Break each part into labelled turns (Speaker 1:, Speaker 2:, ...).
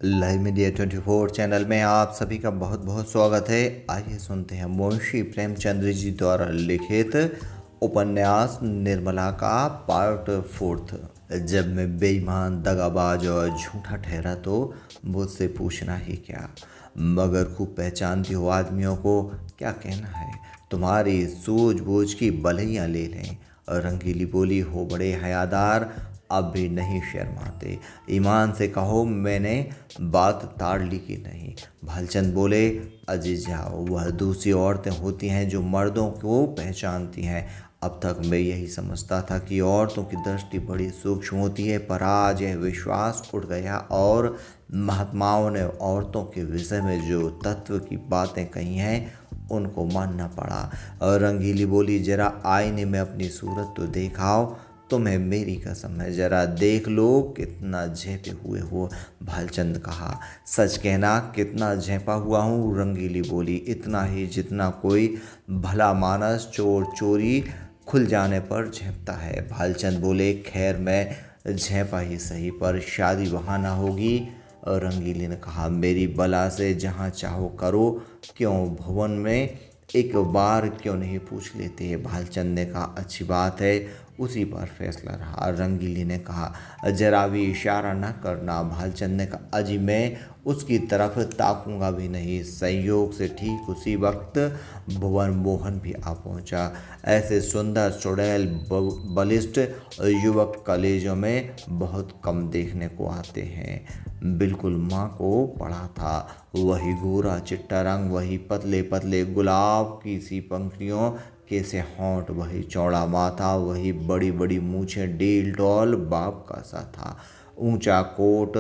Speaker 1: Live media 24 channel में आप सभी का बहुत बहुत स्वागत है। आइए सुनते हैं मुंशी प्रेमचंद्र जी द्वारा लिखित उपन्यास निर्मला का पार्ट 4। जब मैं बेईमान, दगाबाज और झूठा ठहरा तो मुझसे पूछना ही क्या। मगर खूब पहचानती हो आदमियों को, क्या कहना है। तुम्हारी सूझबूझ की बलैयाँ ले लें। रंगीली बोली, हो बड़े हयादार, अब भी नहीं शर्माते। ईमान से कहो, मैंने बात ताड़ ली कि नहीं। भालचंद बोले, अजी जाओ, वह दूसरी औरतें होती हैं जो मर्दों को पहचानती हैं। अब तक मैं यही समझता था कि औरतों की दृष्टि बड़ी सूक्ष्म होती है, पर आज यह विश्वास उठ गया और महात्माओं ने औरतों के विषय में जो तत्व की बातें कही हैं उनको मानना पड़ा। और रंगीली बोली, जरा आईने में अपनी सूरत तो देखाओ। तुम्हें मेरी कसम है, जरा देख लो कितना झेपे हुए हो। भालचंद कहा, सच कहना, कितना झेपा हुआ हूँ। रंगीली बोली, इतना ही जितना कोई भला मानस चोर चोरी खुल जाने पर झेपता है। भालचंद बोले, खैर मैं झेपा ही सही, पर शादी वहाँ ना होगी। और रंगीली ने कहा, मेरी बला से जहाँ चाहो करो, क्यों भुवन में एक बार क्यों नहीं पूछ लेते। भालचंद ने कहा, अच्छी बात है, उसी पर फैसला रहा। रंगीली ने कहा, जरा भी इशारा न करना। भालचंद ने कहा, अजी मैं उसकी तरफ ताकूंगा भी नहीं। संयोग से ठीक उसी वक्त भुवन मोहन भी आ पहुंचा। ऐसे सुंदर सुड़ैल बलिष्ठ युवक कॉलेजों में बहुत कम देखने को आते हैं। बिल्कुल माँ को पड़ा था। वही गोरा चिट्टा रंग, वही पतले पतले गुलाब की सी पंखुड़ियों के से होंठ, वही चौड़ा माथा, वही बड़ी बड़ी मूछें। डील डॉल बाप का सा था। ऊंचा coat,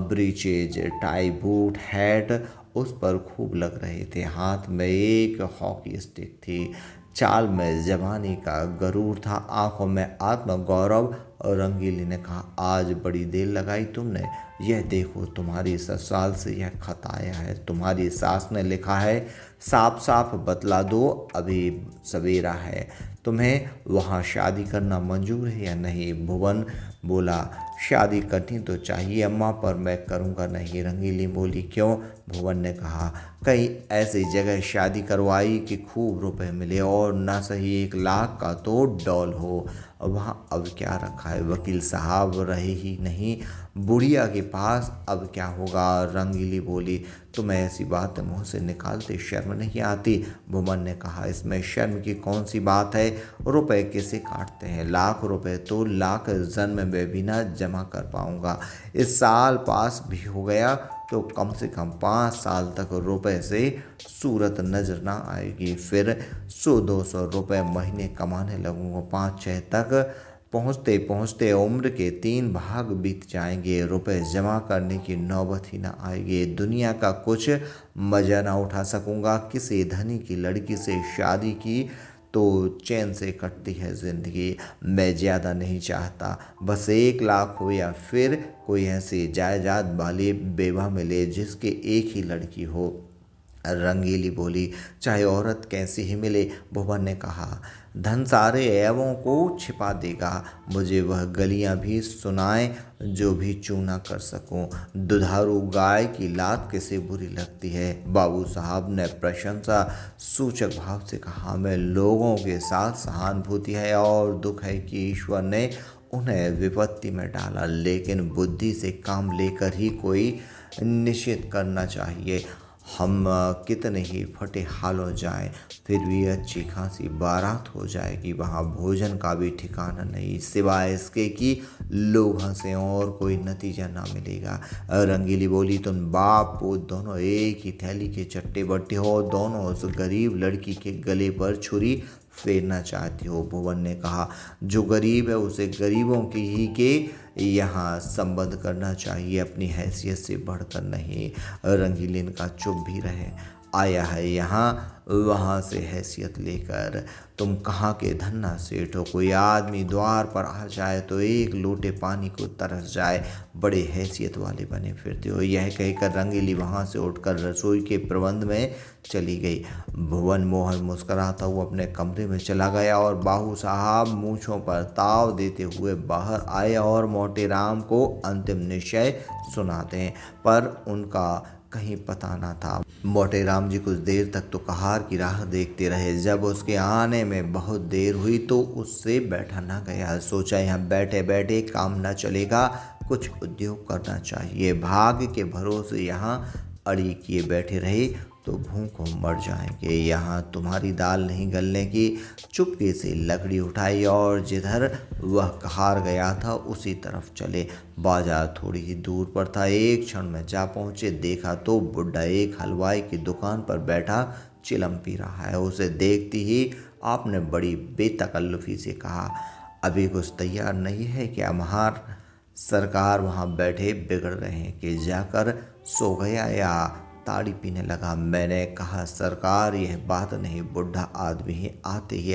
Speaker 1: breeches, tie, boot, hat उस पर खूब लग रहे थे। हाथ में एक हॉकी स्टिक थी। चाल में जवानी का गरूर था, आंखों में आत्मगौरव। और रंगीली ने कहा, आज बड़ी देर लगाई तुमने। यह देखो, तुम्हारी ससुराल से यह खत आया है। तुम्हारी सास ने लिखा है, साफ साफ बतला दो, अभी सवेरा है। तुम्हें वहाँ शादी करना मंजूर है या नहीं। भुवन बोला, शादी करनी तो चाहिए अम्मा, पर मैं करूँगा नहीं। रंगीली बोली, क्यों। भुवन ने कहा, कहीं ऐसी जगह शादी करवाई कि खूब रुपए मिले, और ना सही 1 लाख का तो डॉल हो। वहाँ अब क्या रखा है, वकील साहब रहे ही नहीं, बुढ़िया के पास अब क्या होगा। रंगीली बोली, तुम्हें ऐसी बात मुँह से निकालते शर्म नहीं आती। भुवन ने कहा, इसमें शर्म की कौन सी बात है। रुपए कैसे काटते हैं। लाख रुपए तो लाख जन्म में भी ना जमा कर पाऊंगा। इस साल पास भी हो गया तो कम से कम 5 साल तक रुपए से सूरत नजर ना आएगी। फिर 100-200 रुपए महीने कमाने लगूंगा। 5-6 तक पहुँचते पहुँचते उम्र के 3 भाग बीत जाएंगे। रुपए जमा करने की नौबत ही ना आएगी। दुनिया का कुछ मज़ा ना उठा सकूंगा। किसी धनी की लड़की से शादी की तो चैन से कटती है ज़िंदगी। मैं ज़्यादा नहीं चाहता, बस 1 लाख हो, या फिर कोई ऐसी जायदाद वाली बेवा मिले जिसके एक ही लड़की हो। रंगीली बोली, चाहे औरत कैसी ही मिले। भुवन ने कहा, धन सारे ऐबों को छिपा देगा। मुझे वह गलियां भी सुनाए जो भी चूना कर सकूं। दुधारू गाय की लात कैसे बुरी लगती है। बाबू साहब ने प्रशंसा सूचक भाव से कहा, मैं लोगों के साथ सहानुभूति है, और दुख है कि ईश्वर ने उन्हें विपत्ति में डाला, लेकिन बुद्धि से काम लेकर ही कोई निश्चित करना चाहिए। हम कितने ही फटे हाल हो जाएं, फिर भी अच्छी खासी बारात हो जाएगी। वहाँ भोजन का भी ठिकाना नहीं, सिवाय इसके कि लोग हंसे, और कोई नतीजा ना मिलेगा। रंगीली बोली, तुम बाप पूत दोनों एक ही थैली के चट्टे बट्टे हो, दोनों उस गरीब लड़की के गले पर छुरी फेरना चाहती हो। भुवन ने कहा, जो गरीब है उसे गरीबों की ही के यहाँ संबंध करना चाहिए, अपनी हैसियत से बढ़कर नहीं। रंगीली ने कहा, चुप भी रहे। आया है यहाँ वहाँ से हैसियत लेकर। तुम कहाँ के धन्ना सेठ हो, कोई आदमी द्वार पर आ जाए तो एक लोटे पानी को तरस जाए, बड़े हैसियत वाले बने फिरते हो। यह कहकर रंगीली वहाँ से उठकर रसोई के प्रबंध में चली गई। भुवन मोहन मुस्कुराता हुआ अपने कमरे में चला गया और बाहू साहब मूंछों पर ताव देते हुए बाहर आए और मोटे राम को अंतिम निश्चय सुनाते हैं, पर उनका कहीं पता ना था। मोटे राम जी कुछ देर तक तो कहार की राह देखते रहे। जब उसके आने में बहुत देर हुई तो उससे बैठा ना गया। सोचा यहाँ बैठे बैठे काम ना चलेगा, कुछ उद्योग करना चाहिए। भाग्य के भरोसे यहाँ अड़ी किए बैठे रहे तो भूखों मर जाएंगे। यहाँ तुम्हारी दाल नहीं गलने की। चुपके से लकड़ी उठाई और जिधर वह कहार गया था उसी तरफ चले। बाजार थोड़ी ही दूर पर था। एक क्षण में जा पहुँचे। देखा तो बुढ़ा एक हलवाई की दुकान पर बैठा चिलम पी रहा है। उसे देखती ही आपने बड़ी बेतकल्लुफ़ी से कहा, अभी कुछ तैयार नहीं है क्या? महार सरकार वहाँ बैठे बिगड़ रहे हैं कि जाकर सो गया या ताड़ी पीने लगा? मैंने कहा सरकार यह बात नहीं, बुढ़ा आदमी ही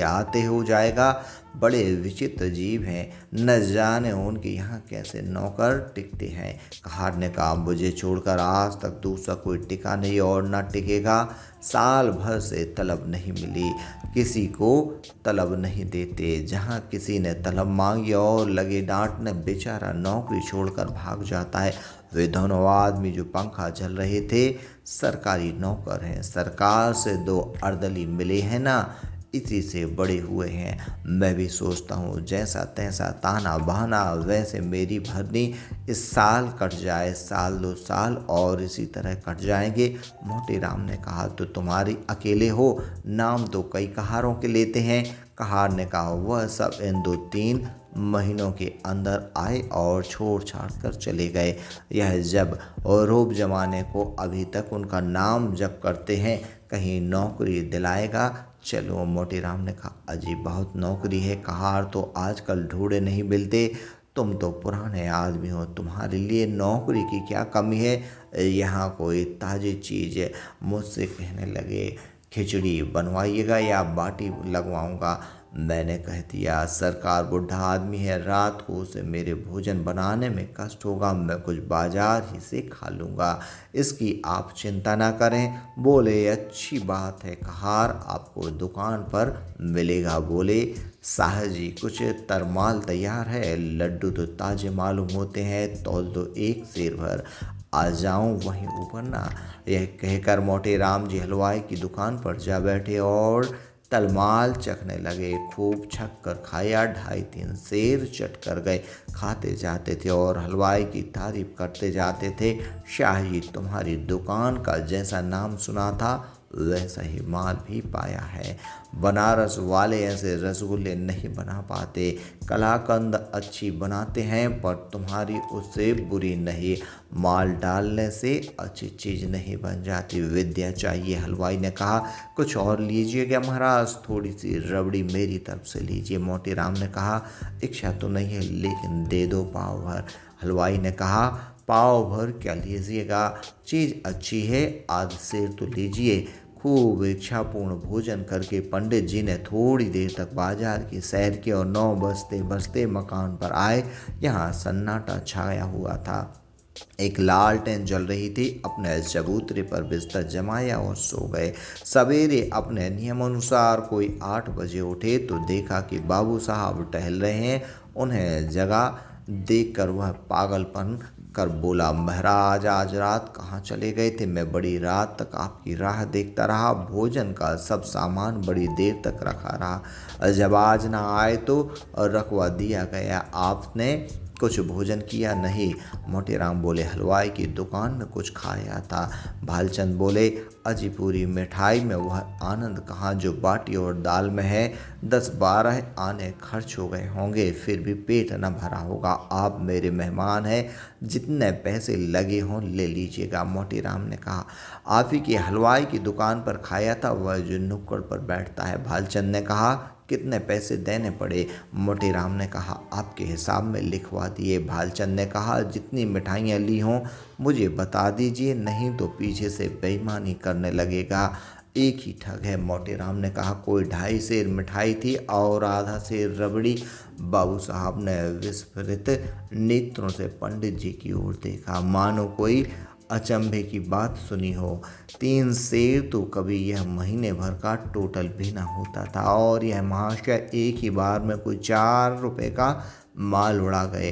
Speaker 1: आते हो जाएगा। बड़े विचित्र जीव हैं, न जाने उनके यहाँ कैसे नौकर टिकते हैं। कहार ने कहा मुझे छोड़कर आज तक दूसरा कोई टिका नहीं और न टिकेगा। साल भर से तलब नहीं मिली, किसी को तलब नहीं देते। जहाँ किसी ने तलब मांगी और लगे डांटने, बेचारा नौकरी छोड़कर भाग जाता है। वे दोनों आदमी जो पंखा झल रहे थे सरकारी नौकर हैं। सरकार से 2 अर्दली मिले हैं ना, इसी से बड़े हुए हैं। मैं भी सोचता हूँ जैसा तैसा ताना बहाना, वैसे मेरी भरनी इस साल कट जाए, साल 2 साल और इसी तरह कट जाएंगे। मोटे राम ने कहा तो तुम्हारी अकेले हो, नाम तो कई कहारों के लेते हैं। कहार ने कहा वह सब इन 2-3 महीनों के अंदर आए और छोड़ छाड़ कर चले गए। यह जब और रूप जमाने को अभी तक उनका नाम जप करते हैं, कहीं नौकरी दिलाएगा। चलो, मोटे राम ने कहा अजीब बहुत नौकरी है, कहार तो आजकल ढूंढे नहीं मिलते। तुम तो पुराने आदमी हो, तुम्हारे लिए नौकरी की क्या कमी है? यहाँ कोई ताज़ी चीज़ मुझसे कहने लगे खिचड़ी बनवाइएगा या बाटी लगवाऊंगा। मैंने कह दिया सरकार बुढ़ा आदमी है, रात को उसे मेरे भोजन बनाने में कष्ट होगा, मैं कुछ बाजार ही से खा लूँगा, इसकी आप चिंता ना करें। बोले अच्छी बात है, कहार आपको दुकान पर मिलेगा। बोले साहब जी कुछ तरमाल तैयार है, लड्डू तो ताज़े मालूम होते हैं, तौल दो 1 सेर भर। आ जाऊं वहीं ऊपर ना? यह कहकर मोटे राम जी हलवाई की दुकान पर जा बैठे और तलमाल चखने लगे। खूब छक कर खाया, 2.5-3 सेर चट कर गए। खाते जाते थे और हलवाई की तारीफ करते जाते थे। शाही तुम्हारी दुकान का जैसा नाम सुना था वैसा ही माल भी पाया है। बनारस वाले ऐसे रसगुल्ले नहीं बना पाते, कलाकंद अच्छी बनाते हैं पर तुम्हारी उससे बुरी नहीं। माल डालने से अच्छी चीज़ नहीं बन जाती, विद्या चाहिए। हलवाई ने कहा कुछ और लीजिए क्या महाराज? थोड़ी सी रबड़ी मेरी तरफ से लीजिए। मोटे राम ने कहा इच्छा तो नहीं है लेकिन दे दो पाव भर। हलवाई ने कहा पाव भर क्या लीजिएगा, चीज़ अच्छी है, आध सेर तो लीजिए। खूब इच्छापूर्ण भोजन करके पंडित जी ने थोड़ी देर तक बाजार की सैर की और 9 बजते बजते मकान पर आए। यहाँ सन्नाटा छाया हुआ था। एक लालटेन जल रही थी। अपने चबूतरे पर बिस्तर जमाया और सो गए। सवेरे अपने नियमानुसार कोई 8 बजे उठे तो देखा कि बाबू साहब टहल रहे हैं। उन्हें जगह देखकर वह पागलपन कर बोला महाराज आज रात कहाँ चले गए थे? मैं बड़ी रात तक आपकी राह देखता रहा, भोजन का सब सामान बड़ी देर तक रखा रहा, जब आज ना आए तो रखवा दिया गया। आपने कुछ भोजन किया नहीं? मोटे राम बोले हलवाई की दुकान में कुछ खाया था। भालचंद बोले अजी पूरी मिठाई में वह आनंद कहाँ जो बाटी और दाल में है। 10-12 आने खर्च हो गए होंगे, फिर भी पेट न भरा होगा। आप मेरे मेहमान हैं, जितने पैसे लगे हों ले लीजिएगा। मोटे राम ने कहा आप ही की हलवाई की दुकान पर खाया था, वह जो नुक्कड़ पर बैठता है। भालचंद ने कहा कितने पैसे देने पड़े? मोटे राम ने कहा, आपके हिसाब में लिखवा दिए। भालचंद ने कहा, जितनी मिठाइयाँ ली हों मुझे बता दीजिए, नहीं तो पीछे से बेईमानी करने लगेगा। एक ही ठग है, मोटे राम ने कहा। कोई 2.5 सेर मिठाई थी और आधा सेर रबड़ी। बाबू साहब ने विस्फारित नेत्रों से पंडित जी की ओर देखा, मानो कोई अचंभे की बात सुनी हो। 3 सेर तो कभी यह महीने भर का टोटल भी ना होता था, और यह महाशय एक ही बार में कोई 4 रुपए का माल उड़ा गए।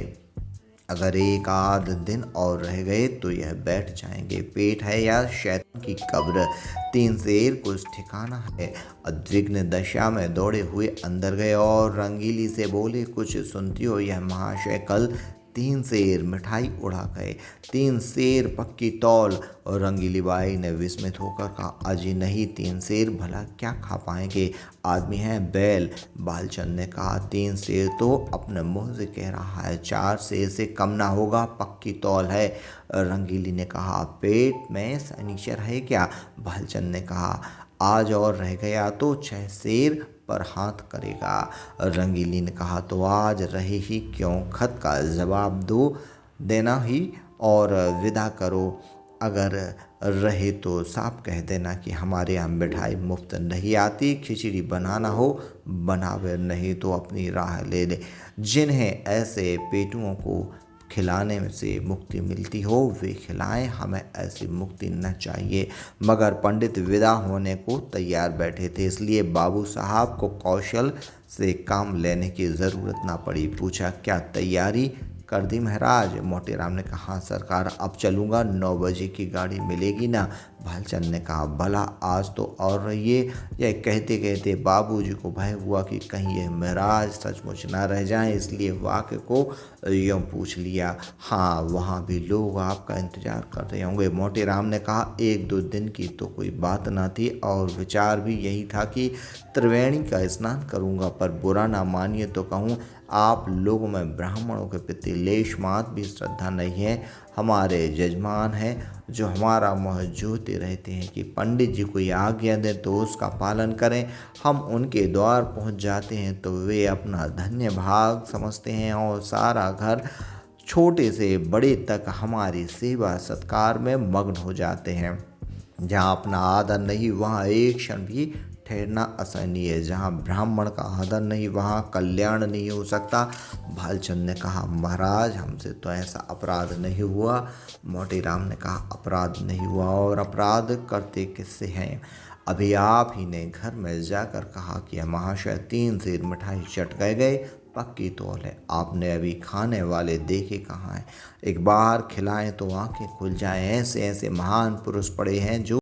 Speaker 1: अगर एक आध दिन और रह गए तो यह बैठ जाएंगे। पेट है या शैतान की कब्र, 3 शेर कुछ ठिकाना है। उद्विग्न दशा में दौड़े हुए अंदर गए और रंगीली से बोले, कुछ सुनती हो? यह महाशय कल 3 शेर मिठाई उड़ा गए। 3 शेर पक्की तौल। और रंगीली बाई ने विस्मित होकर कहा, अजी नहीं, 3 शेर भला क्या खा पाएंगे? आदमी है बैल। बालचंद ने कहा, 3 शेर तो अपने मुंह से कह रहा है, 4 शेर से कम ना होगा, पक्की तौल है। रंगीली ने कहा, पेट में सनीचर है क्या? बालचंद ने कहा, आज और रह गया तो 6 शेर पर हाथ करेगा। रंगीली ने कहा, तो आज रहे ही क्यों? खत का जवाब देना ही और विदा करो। अगर रहे तो साफ कह देना कि हमारे यहाँ मिठाई मुफ्त नहीं आती। खिचड़ी बनाना हो बनावे, नहीं तो अपनी राह ले ले। जिन्हें ऐसे पेटुओं को खिलाने से मुक्ति मिलती हो वे खिलाएं, हमें ऐसी मुक्ति न चाहिए। मगर पंडित विदा होने को तैयार बैठे थे, इसलिए बाबू साहब को कौशल से काम लेने की ज़रूरत ना पड़ी। पूछा, क्या तैयारी कर दी महाराज? मोटे राम ने कहा, हाँ सरकार, अब चलूँगा, 9 बजे की गाड़ी मिलेगी ना? भालचंद ने कहा, भला आज तो और रहिए। यह कहते कहते बाबूजी को भय हुआ कि कहीं यह महाराज सचमुच ना रह जाएं, इसलिए वाक्य को यूँ पूछ लिया, हाँ वहाँ भी लोग आपका इंतजार कर रहे होंगे? मोटे राम ने कहा, 1-2 दिन की तो कोई बात ना थी, और विचार भी यही था कि त्रिवेणी का स्नान करूँगा, पर बुरा ना मानिए तो कहूँ, आप लोगों में ब्राह्मणों के प्रति लेश मात्र भी श्रद्धा नहीं है। हमारे जजमान हैं जो हमारा मुँह जोते रहते हैं कि पंडित जी कोई आज्ञा दें तो उसका पालन करें। हम उनके द्वार पहुंच जाते हैं तो वे अपना धन्य भाग समझते हैं और सारा घर छोटे से बड़े तक हमारी सेवा सत्कार में मग्न हो जाते हैं। जहाँ अपना आदर नहीं वहाँ एक क्षण भी ठहरना असहनीय है। जहाँ ब्राह्मण का आदर नहीं वहाँ कल्याण नहीं हो सकता। भालचंद ने कहा, महाराज हमसे तो ऐसा अपराध नहीं हुआ। मोटे राम ने कहा, अपराध नहीं हुआ और अपराध करते किससे हैं? अभी आप ही ने घर में जाकर कहा कि महाशय 3 सेर मिठाई चट गए, पक्की तौल है। आपने अभी खाने वाले देखे कहाँ हैं? एक बार खिलाएं तो आंखें खुल जाएं। ऐसे ऐसे महान पुरुष पड़े हैं जो